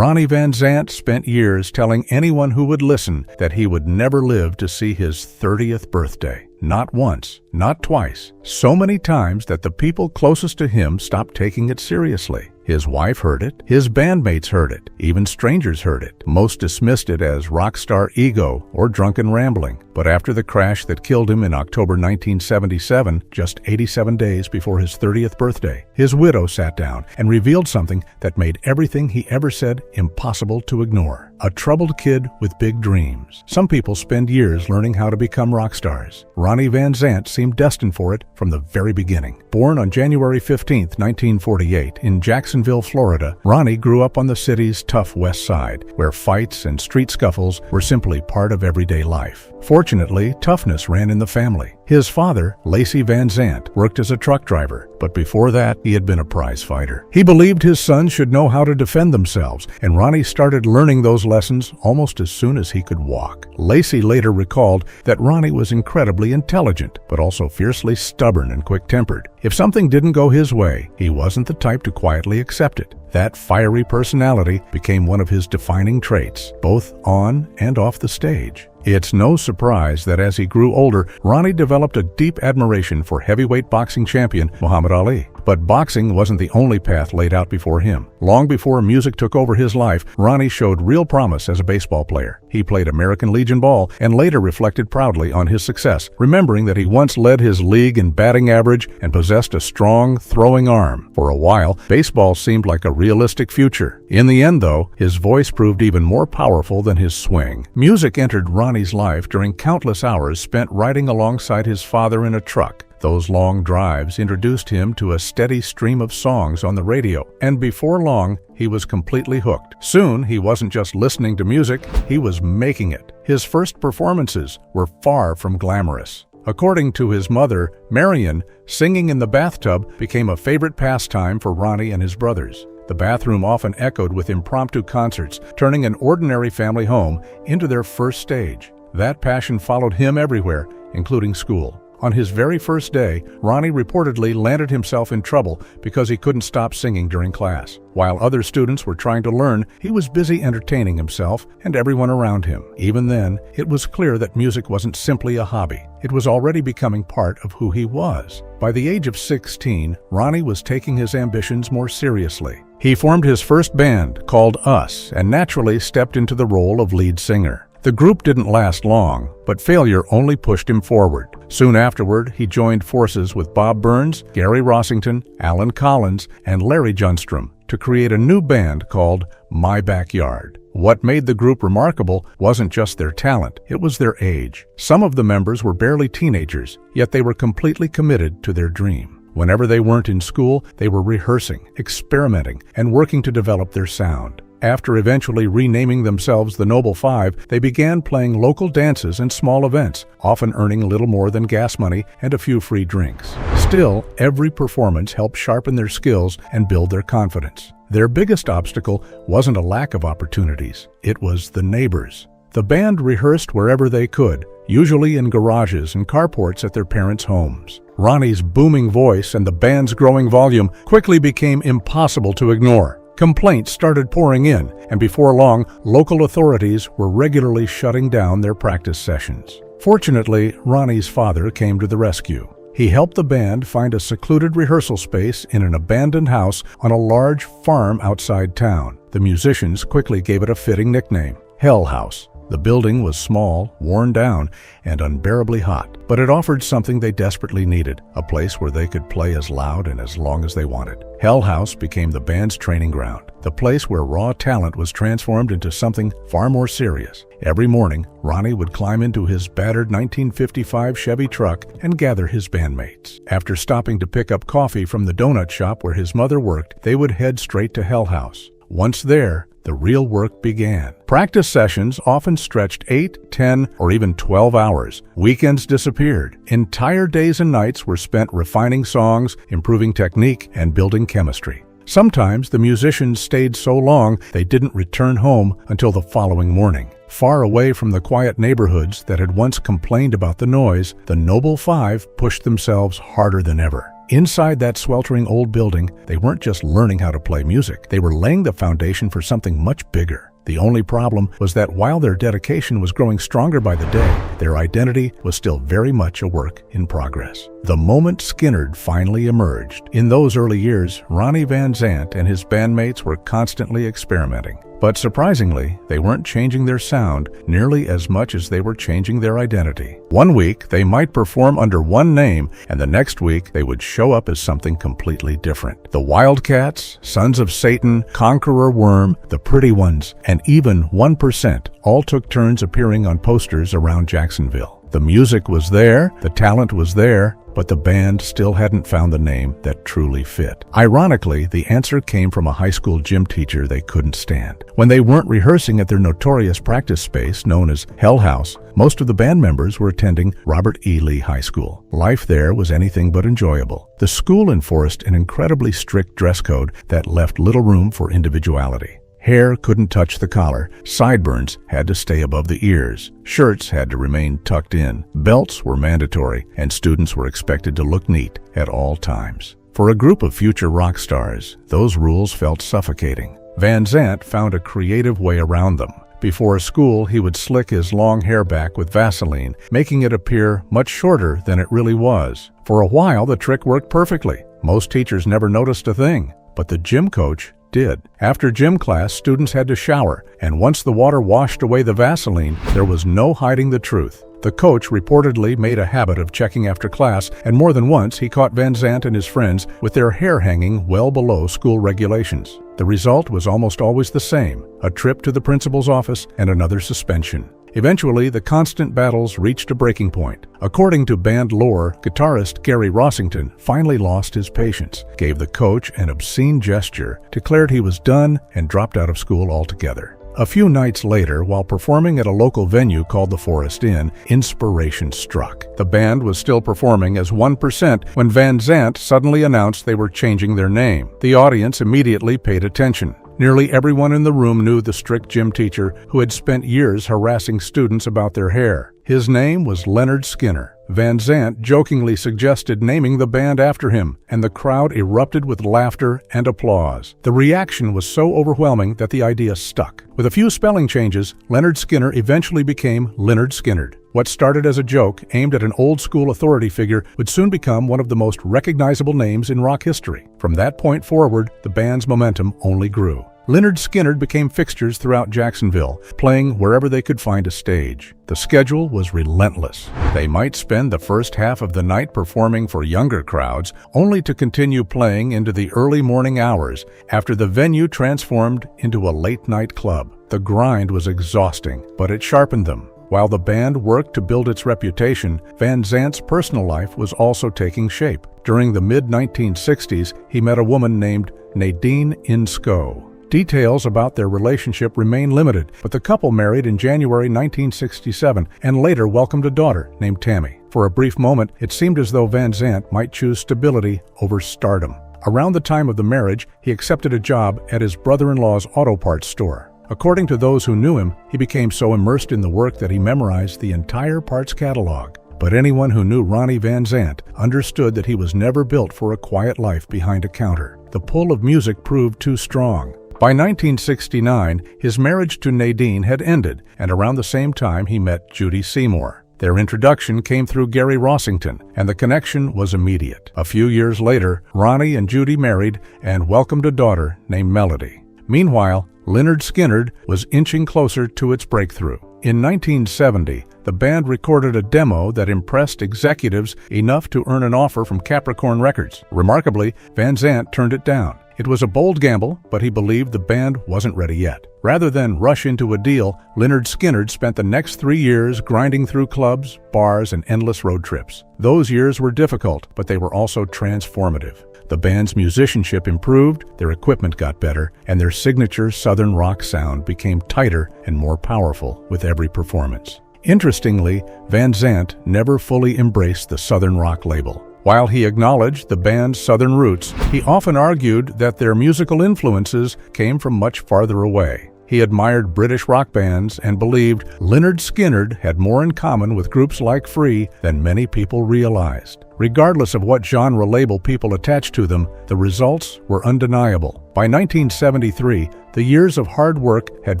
Ronnie Van Zant spent years telling anyone who would listen that he would never live to see his 30th birthday. Not once, not twice, so many times that the people closest to him stopped taking it seriously. His wife heard it, his bandmates heard it, even strangers heard it. Most dismissed it as rock star ego or drunken rambling. But after the crash that killed him in October 1977, just 87 days before his 30th birthday, his widow sat down and revealed something that made everything he ever said impossible to ignore. A troubled kid with big dreams. Some people spend years learning how to become rock stars. Ronnie Van Zant seemed destined for it from the very beginning. Born on January 15, 1948, in Jacksonville, Florida, Ronnie grew up on the city's tough west side, where fights and street scuffles were simply part of everyday life. Fortunately, toughness ran in the family. His father, Lacey Van Zant, worked as a truck driver, but before that, he had been a prize fighter. He believed his sons should know how to defend themselves, and Ronnie started learning those lessons almost as soon as he could walk. Lacey later recalled that Ronnie was incredibly intelligent, but also fiercely stubborn and quick-tempered. If something didn't go his way, he wasn't the type to quietly accept it. That fiery personality became one of his defining traits, both on and off the stage. It's no surprise that as he grew older, Ronnie developed a deep admiration for heavyweight boxing champion Muhammad Ali. But boxing wasn't the only path laid out before him. Long before music took over his life, Ronnie showed real promise as a baseball player. He played American Legion ball and later reflected proudly on his success, remembering that he once led his league in batting average and possessed a strong throwing arm. For a while, baseball seemed like a realistic future. In the end, though, his voice proved even more powerful than his swing. Music entered Ronnie's life during countless hours spent riding alongside his father in a truck. Those long drives introduced him to a steady stream of songs on the radio, and before long, he was completely hooked. Soon, he wasn't just listening to music, he was making it. His first performances were far from glamorous. According to his mother, Marion, singing in the bathtub became a favorite pastime for Ronnie and his brothers. The bathroom often echoed with impromptu concerts, turning an ordinary family home into their first stage. That passion followed him everywhere, including school. On his very first day, Ronnie reportedly landed himself in trouble because he couldn't stop singing during class. While other students were trying to learn, he was busy entertaining himself and everyone around him. Even then, it was clear that music wasn't simply a hobby. It was already becoming part of who he was. By the age of 16, Ronnie was taking his ambitions more seriously. He formed his first band, called Us, and naturally stepped into the role of lead singer. The group didn't last long, but failure only pushed him forward. Soon afterward, he joined forces with Bob Burns, Gary Rossington, Alan Collins, and Larry Junstrom to create a new band called My Backyard. What made the group remarkable wasn't just their talent, it was their age. Some of the members were barely teenagers, yet they were completely committed to their dream. Whenever they weren't in school, they were rehearsing, experimenting, and working to develop their sound. After eventually renaming themselves the Noble Five, they began playing local dances and small events, often earning little more than gas money and a few free drinks. Still, every performance helped sharpen their skills and build their confidence. Their biggest obstacle wasn't a lack of opportunities, it was the neighbors. The band rehearsed wherever they could, usually in garages and carports at their parents' homes. Ronnie's booming voice and the band's growing volume quickly became impossible to ignore. Complaints started pouring in, and before long, local authorities were regularly shutting down their practice sessions. Fortunately, Ronnie's father came to the rescue. He helped the band find a secluded rehearsal space in an abandoned house on a large farm outside town. The musicians quickly gave it a fitting nickname, Hell House. The building was small, worn down, and unbearably hot, but it offered something they desperately needed, a place where they could play as loud and as long as they wanted. Hell House became the band's training ground, the place where raw talent was transformed into something far more serious. Every morning, Ronnie would climb into his battered 1955 Chevy truck and gather his bandmates. After stopping to pick up coffee from the donut shop where his mother worked, they would head straight to Hell House. Once there, the real work began. Practice sessions often stretched 8, 10, or even 12 hours. Weekends disappeared. Entire days and nights were spent refining songs, improving technique, and building chemistry. Sometimes the musicians stayed so long they didn't return home until the following morning. Far away from the quiet neighborhoods that had once complained about the noise, the Noble Five pushed themselves harder than ever. Inside that sweltering old building, they weren't just learning how to play music. They were laying the foundation for something much bigger. The only problem was that while their dedication was growing stronger by the day, their identity was still very much a work in progress. The moment Skynyrd finally emerged. In those early years, Ronnie Van Zant and his bandmates were constantly experimenting. But surprisingly, they weren't changing their sound nearly as much as they were changing their identity. One week, they might perform under one name, and the next week, they would show up as something completely different. The Wildcats, Sons of Satan, Conqueror Worm, The Pretty Ones, and even 1% all took turns appearing on posters around Jacksonville. The music was there, the talent was there, but the band still hadn't found the name that truly fit. Ironically, the answer came from a high school gym teacher they couldn't stand. When they weren't rehearsing at their notorious practice space known as Hell House, most of the band members were attending Robert E. Lee High School. Life there was anything but enjoyable. The school enforced an incredibly strict dress code that left little room for individuality. Hair couldn't touch the collar, sideburns had to stay above the ears, shirts had to remain tucked in, belts were mandatory, and students were expected to look neat at all times. For a group of future rock stars, those rules felt suffocating. Van Zant found a creative way around them. Before school, he would slick his long hair back with Vaseline, making it appear much shorter than it really was. For a while, the trick worked perfectly. Most teachers never noticed a thing, but the gym coach did. After gym class, students had to shower, and once the water washed away the Vaseline, there was no hiding the truth. The coach reportedly made a habit of checking after class, and more than once he caught Van Zant and his friends with their hair hanging well below school regulations. The result was almost always the same: a trip to the principal's office and another suspension. Eventually, the constant battles reached a breaking point. According to band lore, guitarist Gary Rossington finally lost his patience, gave the coach an obscene gesture, declared he was done, and dropped out of school altogether. A few nights later, while performing at a local venue called the Forest Inn, inspiration struck. The band was still performing as 1% when Van Zant suddenly announced they were changing their name. The audience immediately paid attention. Nearly everyone in the room knew the strict gym teacher who had spent years harassing students about their hair. His name was Lynyrd Skynyrd. Van Zant jokingly suggested naming the band after him, and the crowd erupted with laughter and applause. The reaction was so overwhelming that the idea stuck. With a few spelling changes, Lynyrd Skynyrd eventually became Lynyrd Skynyrd. What started as a joke aimed at an old-school authority figure would soon become one of the most recognizable names in rock history. From that point forward, the band's momentum only grew. Lynyrd Skynyrd became fixtures throughout Jacksonville, playing wherever they could find a stage. The schedule was relentless. They might spend the first half of the night performing for younger crowds, only to continue playing into the early morning hours after the venue transformed into a late-night club. The grind was exhausting, but it sharpened them. While the band worked to build its reputation, Van Zant's personal life was also taking shape. During the mid-1960s, he met a woman named Nadine Insko. Details about their relationship remain limited, but the couple married in January 1967 and later welcomed a daughter named Tammy. For a brief moment, it seemed as though Van Zant might choose stability over stardom. Around the time of the marriage, he accepted a job at his brother-in-law's auto parts store. According to those who knew him, he became so immersed in the work that he memorized the entire parts catalog. But anyone who knew Ronnie Van Zant understood that he was never built for a quiet life behind a counter. The pull of music proved too strong. By 1969, his marriage to Nadine had ended, and around the same time he met Judy Seymour. Their introduction came through Gary Rossington, and the connection was immediate. A few years later, Ronnie and Judy married and welcomed a daughter named Melody. Meanwhile, Lynyrd Skynyrd was inching closer to its breakthrough. In 1970, the band recorded a demo that impressed executives enough to earn an offer from Capricorn Records. Remarkably, Van Zant turned it down. It was a bold gamble, but he believed the band wasn't ready yet. Rather than rush into a deal, Lynyrd Skynyrd spent the next 3 years grinding through clubs, bars, and endless road trips. Those years were difficult, but they were also transformative. The band's musicianship improved, their equipment got better, and their signature Southern rock sound became tighter and more powerful with every performance. Interestingly, Van Zant never fully embraced the Southern rock label. While he acknowledged the band's Southern roots, he often argued that their musical influences came from much farther away. He admired British rock bands and believed Lynyrd Skynyrd had more in common with groups like Free than many people realized. Regardless of what genre label people attached to them, the results were undeniable. By 1973, the years of hard work had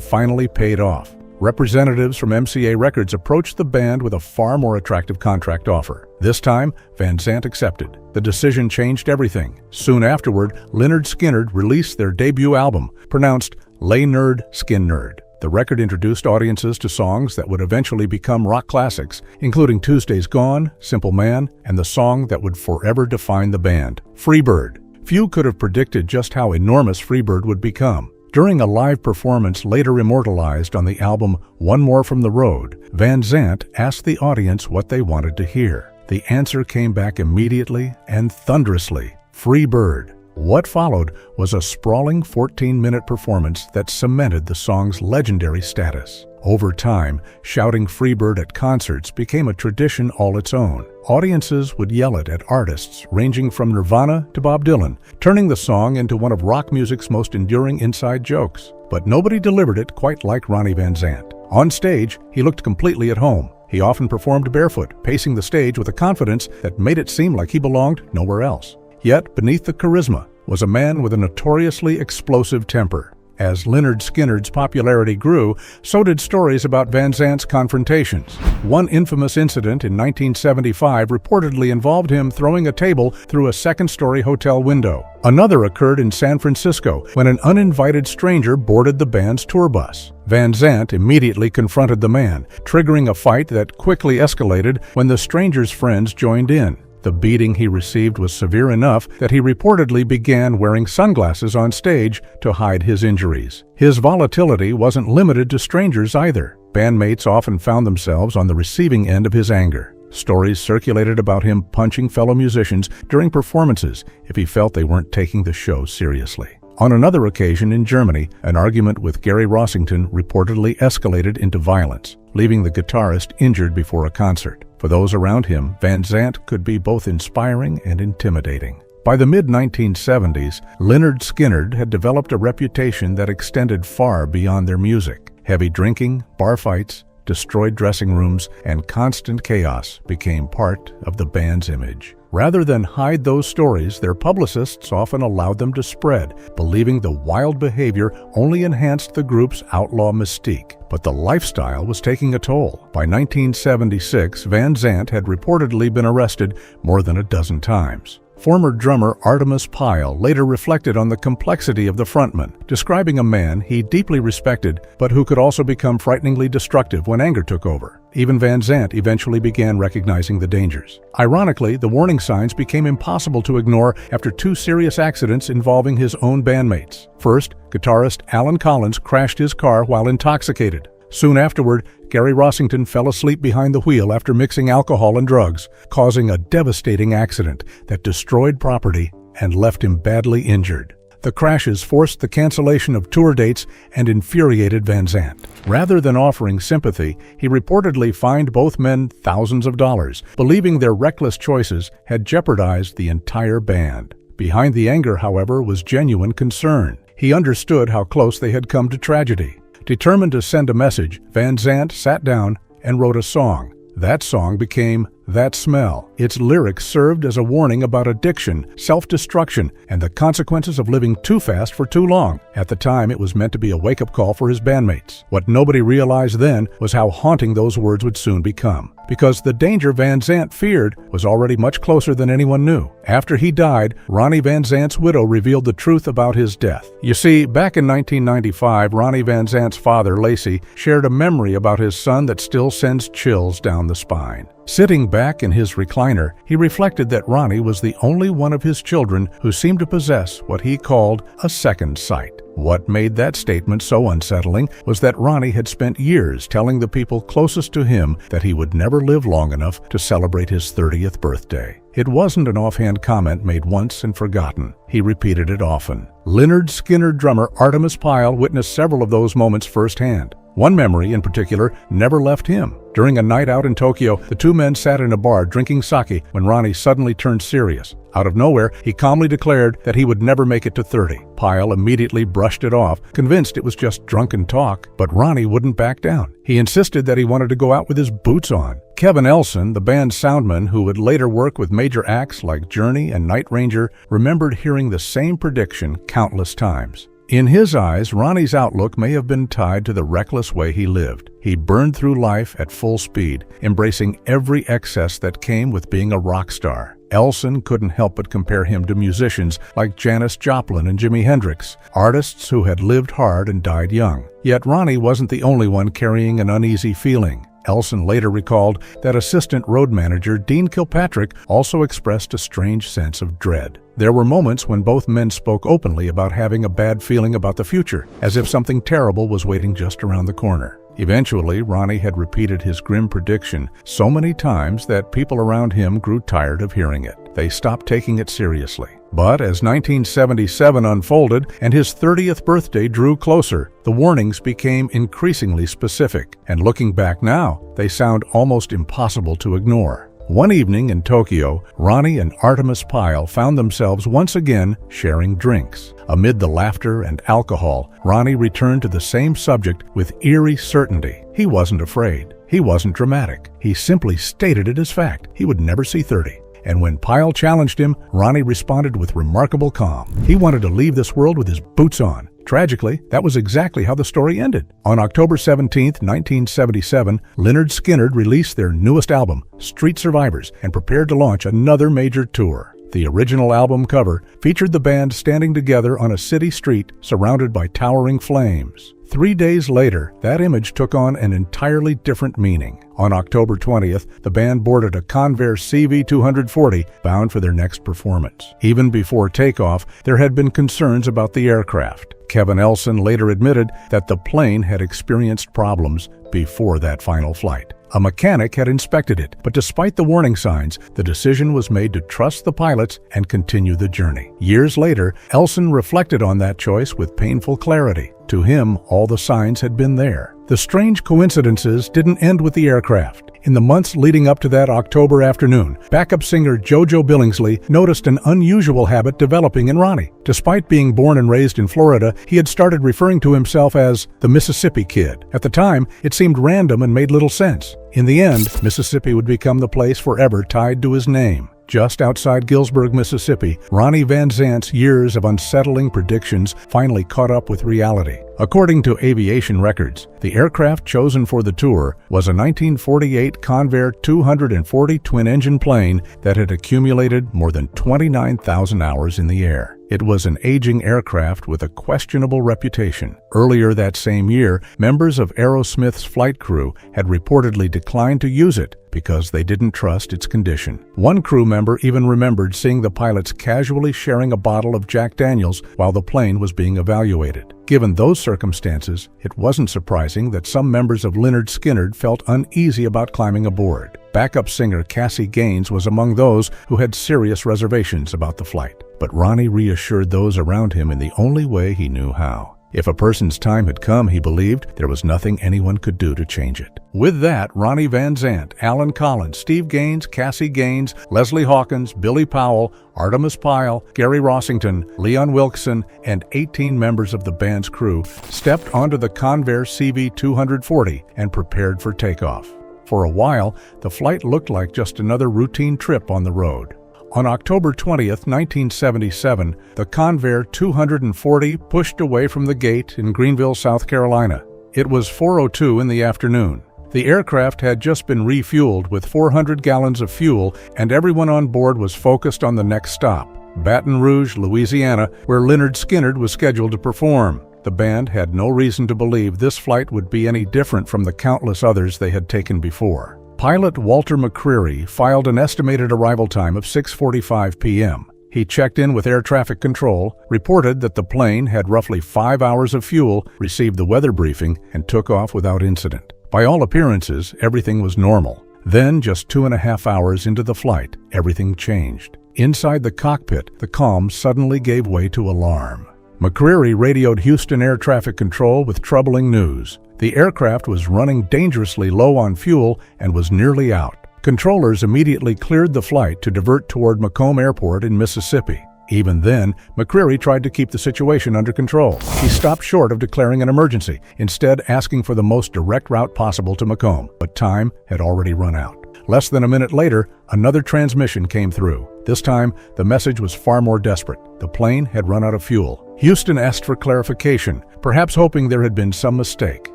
finally paid off. Representatives from MCA Records approached the band with a far more attractive contract offer. This time, Van Zant accepted. The decision changed everything. Soon afterward, Lynyrd Skynyrd released their debut album, pronounced Lynyrd Skynyrd. The record introduced audiences to songs that would eventually become rock classics, including Tuesday's Gone, Simple Man, and the song that would forever define the band, Freebird. Few could have predicted just how enormous Freebird would become. During a live performance later immortalized on the album One More from the Road, Van Zant asked the audience what they wanted to hear. The answer came back immediately and thunderously, Freebird. What followed was a sprawling 14-minute performance that cemented the song's legendary status. Over time, shouting Freebird at concerts became a tradition all its own. Audiences would yell it at artists ranging from Nirvana to Bob Dylan, turning the song into one of rock music's most enduring inside jokes. But nobody delivered it quite like Ronnie Van Zant. On stage, he looked completely at home. He often performed barefoot, pacing the stage with a confidence that made it seem like he belonged nowhere else. Yet, beneath the charisma was a man with a notoriously explosive temper. As Lynyrd Skynyrd's popularity grew, so did stories about Van Zant's confrontations. One infamous incident in 1975 reportedly involved him throwing a table through a second-story hotel window. Another occurred in San Francisco when an uninvited stranger boarded the band's tour bus. Van Zant immediately confronted the man, triggering a fight that quickly escalated when the stranger's friends joined in. The beating he received was severe enough that he reportedly began wearing sunglasses on stage to hide his injuries. His volatility wasn't limited to strangers either. Bandmates often found themselves on the receiving end of his anger. Stories circulated about him punching fellow musicians during performances if he felt they weren't taking the show seriously. On another occasion in Germany, an argument with Gary Rossington reportedly escalated into violence, leaving the guitarist injured before a concert. For those around him, Van Zant could be both inspiring and intimidating. By the mid-1970s, Lynyrd Skynyrd had developed a reputation that extended far beyond their music. Heavy drinking, bar fights, destroyed dressing rooms, and constant chaos became part of the band's image. Rather than hide those stories, their publicists often allowed them to spread, believing the wild behavior only enhanced the group's outlaw mystique. But the lifestyle was taking a toll. By 1976, Van Zant had reportedly been arrested more than a dozen times. Former drummer Artemis Pyle later reflected on the complexity of the frontman, describing a man he deeply respected but who could also become frighteningly destructive when anger took over. Even Van Zant eventually began recognizing the dangers. Ironically, the warning signs became impossible to ignore after two serious accidents involving his own bandmates. First, guitarist Alan Collins crashed his car while intoxicated. Soon afterward, Gary Rossington fell asleep behind the wheel after mixing alcohol and drugs, causing a devastating accident that destroyed property and left him badly injured. The crashes forced the cancellation of tour dates and infuriated Van Zant. Rather than offering sympathy, he reportedly fined both men thousands of dollars, believing their reckless choices had jeopardized the entire band. Behind the anger, however, was genuine concern. He understood how close they had come to tragedy. Determined to send a message, Van Zant sat down and wrote a song. That song became That Smell. Its lyrics served as a warning about addiction, self-destruction, and the consequences of living too fast for too long. At the time, it was meant to be a wake-up call for his bandmates. What nobody realized then was how haunting those words would soon become. Because the danger Van Zant feared was already much closer than anyone knew. After he died, Ronnie Van Zant's widow revealed the truth about his death. You see, back in 1995, Ronnie Van Zant's father, Lacey, shared a memory about his son that still sends chills down the spine. Sitting back in his recliner, he reflected that Ronnie was the only one of his children who seemed to possess what he called a second sight. What made that statement so unsettling was that Ronnie had spent years telling the people closest to him that he would never live long enough to celebrate his 30th birthday. It wasn't an offhand comment made once and forgotten. He repeated it often. Lynyrd Skynyrd drummer Artemis Pyle witnessed several of those moments firsthand. One memory, in particular, never left him. During a night out in Tokyo, the two men sat in a bar drinking sake when Ronnie suddenly turned serious. Out of nowhere, he calmly declared that he would never make it to 30. Pyle immediately brushed it off, convinced it was just drunken talk, but Ronnie wouldn't back down. He insisted that he wanted to go out with his boots on. Kevin Elson, the band's soundman who would later work with major acts like Journey and Night Ranger, remembered hearing the same prediction countless times. In his eyes, Ronnie's outlook may have been tied to the reckless way he lived. He burned through life at full speed, embracing every excess that came with being a rock star. Elson couldn't help but compare him to musicians like Janis Joplin and Jimi Hendrix, artists who had lived hard and died young. Yet Ronnie wasn't the only one carrying an uneasy feeling. Elson later recalled that assistant road manager Dean Kilpatrick also expressed a strange sense of dread. There were moments when both men spoke openly about having a bad feeling about the future, as if something terrible was waiting just around the corner. Eventually, Ronnie had repeated his grim prediction so many times that people around him grew tired of hearing it. They stopped taking it seriously. But as 1977 unfolded and his 30th birthday drew closer, the warnings became increasingly specific, and looking back now, they sound almost impossible to ignore. One evening in Tokyo, Ronnie and Artemis Pyle found themselves once again sharing drinks. Amid the laughter and alcohol, Ronnie returned to the same subject with eerie certainty. He wasn't afraid. He wasn't dramatic. He simply stated it as fact. He would never see 30. And when Pyle challenged him, Ronnie responded with remarkable calm. He wanted to leave this world with his boots on. Tragically, that was exactly how the story ended. On October 17, 1977, Lynyrd Skynyrd released their newest album, Street Survivors, and prepared to launch another major tour. The original album cover featured the band standing together on a city street surrounded by towering flames. 3 days later, that image took on an entirely different meaning. On October 20th, the band boarded a Convair CV-240 bound for their next performance. Even before takeoff, there had been concerns about the aircraft. Kevin Elson later admitted that the plane had experienced problems before that final flight. A mechanic had inspected it, but despite the warning signs, the decision was made to trust the pilots and continue the journey. Years later, Elson reflected on that choice with painful clarity. To him, all the signs had been there. The strange coincidences didn't end with the aircraft. In the months leading up to that October afternoon, backup singer JoJo Billingsley noticed an unusual habit developing in Ronnie. Despite being born and raised in Florida, he had started referring to himself as the Mississippi Kid. At the time, it seemed random and made little sense. In the end, Mississippi would become the place forever tied to his name. Just outside Gillsburg, Mississippi, Ronnie Van Zant's years of unsettling predictions finally caught up with reality. According to aviation records, the aircraft chosen for the tour was a 1948 Convair 240 twin-engine plane that had accumulated more than 29,000 hours in the air. It was an aging aircraft with a questionable reputation. Earlier that same year, members of Aerosmith's flight crew had reportedly declined to use it because they didn't trust its condition. One crew member even remembered seeing the pilots casually sharing a bottle of Jack Daniels while the plane was being evaluated. Given those circumstances, it wasn't surprising that some members of Lynyrd Skynyrd felt uneasy about climbing aboard. Backup singer Cassie Gaines was among those who had serious reservations about the flight. But Ronnie reassured those around him in the only way he knew how. If a person's time had come, he believed, there was nothing anyone could do to change it. With that, Ronnie Van Zant, Alan Collins, Steve Gaines, Cassie Gaines, Leslie Hawkins, Billy Powell, Artemis Pyle, Gary Rossington, Leon Wilkeson, and 18 members of the band's crew stepped onto the Convair CV-240 and prepared for takeoff. For a while, the flight looked like just another routine trip on the road. On October 20th, 1977, the Convair 240 pushed away from the gate in Greenville, South Carolina. It was 4:02 in the afternoon. The aircraft had just been refueled with 400 gallons of fuel, and everyone on board was focused on the next stop, Baton Rouge, Louisiana, where Lynyrd Skynyrd was scheduled to perform. The band had no reason to believe this flight would be any different from the countless others they had taken before. Pilot Walter McCreary filed an estimated arrival time of 6:45 p.m. He checked in with air traffic control, reported that the plane had roughly 5 hours of fuel, received the weather briefing, and took off without incident. By all appearances, everything was normal. Then, just 2.5 hours into the flight, everything changed. Inside the cockpit, the calm suddenly gave way to alarm. McCreary radioed Houston Air Traffic Control with troubling news. The aircraft was running dangerously low on fuel and was nearly out. Controllers immediately cleared the flight to divert toward Macomb Airport in Mississippi. Even then, McCreary tried to keep the situation under control. He stopped short of declaring an emergency, instead asking for the most direct route possible to Macomb, but time had already run out. Less than a minute later, another transmission came through. This time, the message was far more desperate. The plane had run out of fuel. Houston asked for clarification, perhaps hoping there had been some mistake.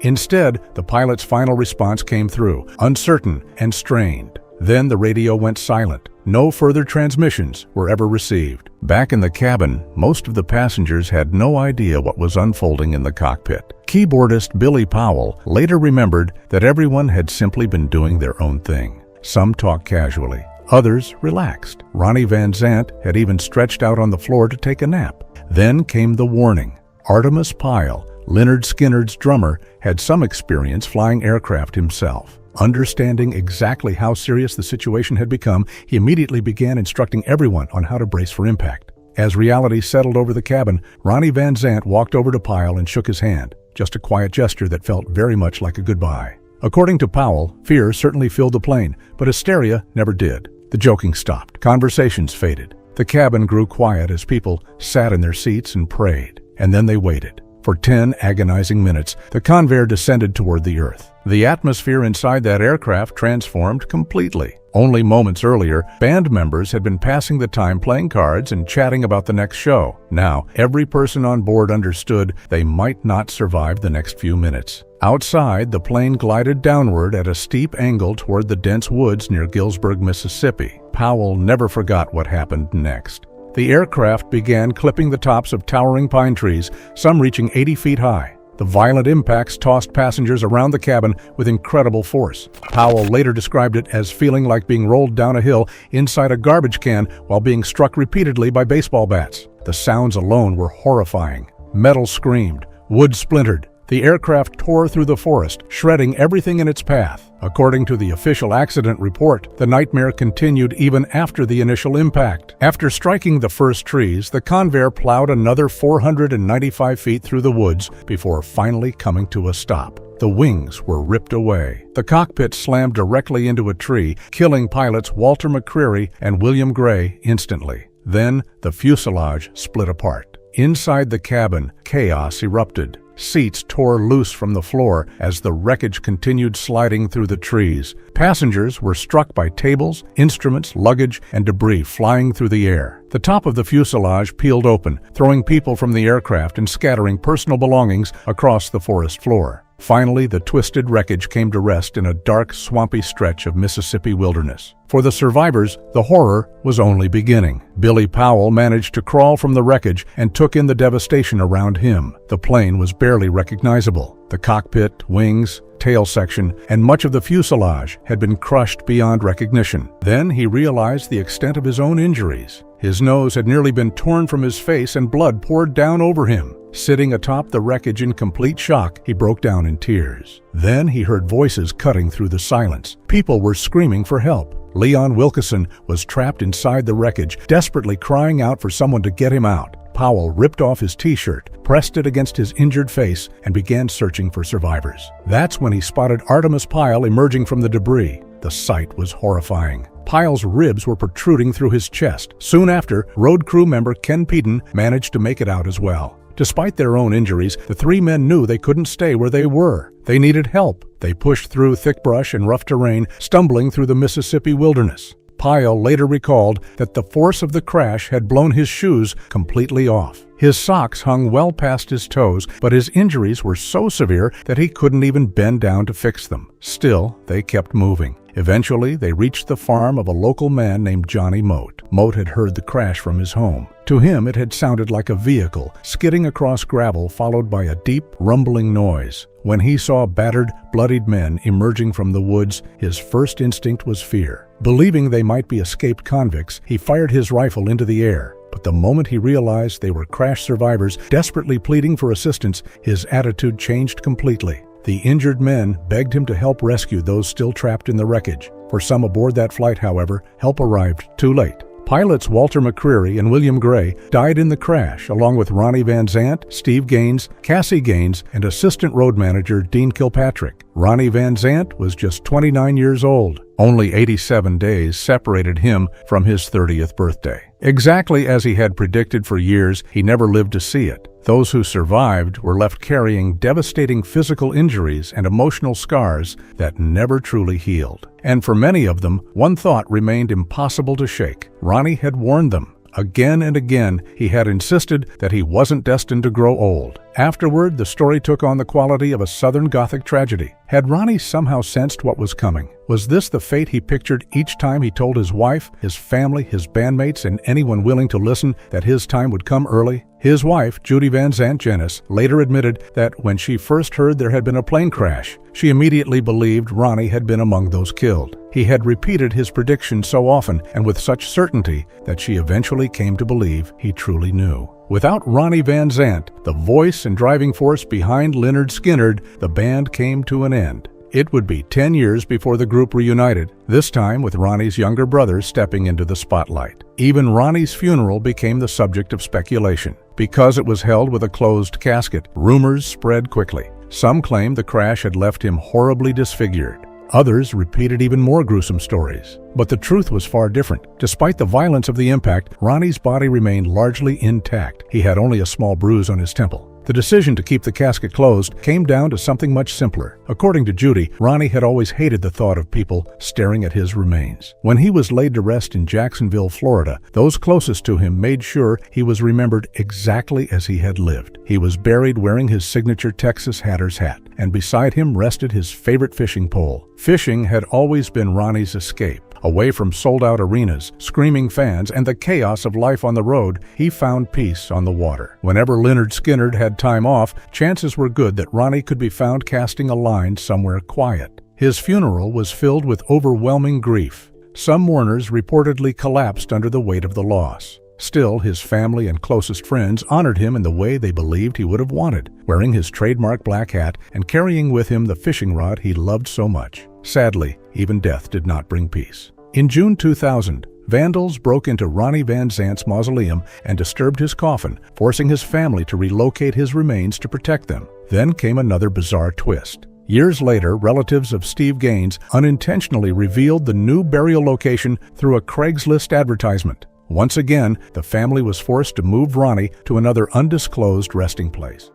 Instead, the pilot's final response came through, uncertain and strained. Then the radio went silent. No further transmissions were ever received. Back in the cabin, most of the passengers had no idea what was unfolding in the cockpit. Keyboardist Billy Powell later remembered that everyone had simply been doing their own thing. Some talked casually, others relaxed. Ronnie Van Zant had even stretched out on the floor to take a nap. Then came the warning. Artemus Pyle, Lynyrd Skynyrd's drummer, had some experience flying aircraft himself. Understanding exactly how serious the situation had become, he immediately began instructing everyone on how to brace for impact. As reality settled over the cabin, Ronnie Van Zant walked over to Pyle and shook his hand, just a quiet gesture that felt very much like a goodbye. According to Powell, fear certainly filled the plane, but hysteria never did. The joking stopped. Conversations faded. The cabin grew quiet as people sat in their seats and prayed, and then they waited. For 10 agonizing minutes, the Convair descended toward the earth. The atmosphere inside that aircraft transformed completely. Only moments earlier, band members had been passing the time playing cards and chatting about the next show. Now, every person on board understood they might not survive the next few minutes. Outside, the plane glided downward at a steep angle toward the dense woods near Gillsburg, Mississippi. Powell never forgot what happened next. The aircraft began clipping the tops of towering pine trees, some reaching 80 feet high. The violent impacts tossed passengers around the cabin with incredible force. Powell later described it as feeling like being rolled down a hill inside a garbage can while being struck repeatedly by baseball bats. The sounds alone were horrifying. Metal screamed, wood splintered. The aircraft tore through the forest, shredding everything in its path. According to the official accident report, the nightmare continued even after the initial impact. After striking the first trees, the Convair plowed another 495 feet through the woods before finally coming to a stop. The wings were ripped away. The cockpit slammed directly into a tree, killing pilots Walter McCreary and William Gray instantly. Then the fuselage split apart. Inside the cabin, chaos erupted. Seats tore loose from the floor as the wreckage continued sliding through the trees. Passengers were struck by tables, instruments, luggage, and debris flying through the air. The top of the fuselage peeled open, throwing people from the aircraft and scattering personal belongings across the forest floor. Finally, the twisted wreckage came to rest in a dark, swampy stretch of Mississippi wilderness. For the survivors, the horror was only beginning. Billy Powell managed to crawl from the wreckage and took in the devastation around him. The plane was barely recognizable. The cockpit, wings, tail section, and much of the fuselage had been crushed beyond recognition. Then he realized the extent of his own injuries. His nose had nearly been torn from his face and blood poured down over him. Sitting atop the wreckage in complete shock, he broke down in tears. Then he heard voices cutting through the silence. People were screaming for help. Leon Wilkeson was trapped inside the wreckage, desperately crying out for someone to get him out. Powell ripped off his t-shirt, pressed it against his injured face, and began searching for survivors. That's when he spotted Artemus Pyle emerging from the debris. The sight was horrifying. Pyle's ribs were protruding through his chest. Soon after, road crew member Ken Peden managed to make it out as well. Despite their own injuries, the three men knew they couldn't stay where they were. They needed help. They pushed through thick brush and rough terrain, stumbling through the Mississippi wilderness. Pyle later recalled that the force of the crash had blown his shoes completely off. His socks hung well past his toes, but his injuries were so severe that he couldn't even bend down to fix them. Still, they kept moving. Eventually, they reached the farm of a local man named Johnny Moat. Moat had heard the crash from his home. To him, it had sounded like a vehicle skidding across gravel, followed by a deep, rumbling noise. When he saw battered, bloodied men emerging from the woods, his first instinct was fear. Believing they might be escaped convicts, he fired his rifle into the air. But the moment he realized they were crash survivors desperately pleading for assistance, his attitude changed completely. The injured men begged him to help rescue those still trapped in the wreckage. For some aboard that flight, however, help arrived too late. Pilots Walter McCreary and William Gray died in the crash, along with Ronnie Van Zant, Steve Gaines, Cassie Gaines, and assistant road manager Dean Kilpatrick. Ronnie Van Zant was just 29 years old. Only 87 days separated him from his 30th birthday. Exactly as he had predicted for years, he never lived to see it. Those who survived were left carrying devastating physical injuries and emotional scars that never truly healed. And for many of them, one thought remained impossible to shake. Ronnie had warned them. Again and again, he had insisted that he wasn't destined to grow old. Afterward, the story took on the quality of a Southern Gothic tragedy. Had Ronnie somehow sensed what was coming? Was this the fate he pictured each time he told his wife, his family, his bandmates, and anyone willing to listen that his time would come early? His wife, Judy Van Zant Jenis, later admitted that when she first heard there had been a plane crash, she immediately believed Ronnie had been among those killed. He had repeated his prediction so often and with such certainty that she eventually came to believe he truly knew. Without Ronnie Van Zant, the voice and driving force behind Lynyrd Skynyrd, the band came to an end. It would be 10 years before the group reunited, this time with Ronnie's younger brother stepping into the spotlight. Even Ronnie's funeral became the subject of speculation. Because it was held with a closed casket, rumors spread quickly. Some claimed the crash had left him horribly disfigured. Others repeated even more gruesome stories. But the truth was far different. Despite the violence of the impact, Ronnie's body remained largely intact. He had only a small bruise on his temple. The decision to keep the casket closed came down to something much simpler. According to Judy, Ronnie had always hated the thought of people staring at his remains. When he was laid to rest in Jacksonville, Florida, those closest to him made sure he was remembered exactly as he had lived. He was buried wearing his signature Texas Hatter's hat, and beside him rested his favorite fishing pole. Fishing had always been Ronnie's escape. Away from sold-out arenas, screaming fans, and the chaos of life on the road, he found peace on the water. Whenever Lynyrd Skynyrd had time off, chances were good that Ronnie could be found casting a line somewhere quiet. His funeral was filled with overwhelming grief. Some mourners reportedly collapsed under the weight of the loss. Still, his family and closest friends honored him in the way they believed he would have wanted, wearing his trademark black hat and carrying with him the fishing rod he loved so much. Sadly, even death did not bring peace. In June 2000, vandals broke into Ronnie Van Zant's mausoleum and disturbed his coffin, forcing his family to relocate his remains to protect them. Then came another bizarre twist. Years later, relatives of Steve Gaines unintentionally revealed the new burial location through a Craigslist advertisement. Once again, the family was forced to move Ronnie to another undisclosed resting place.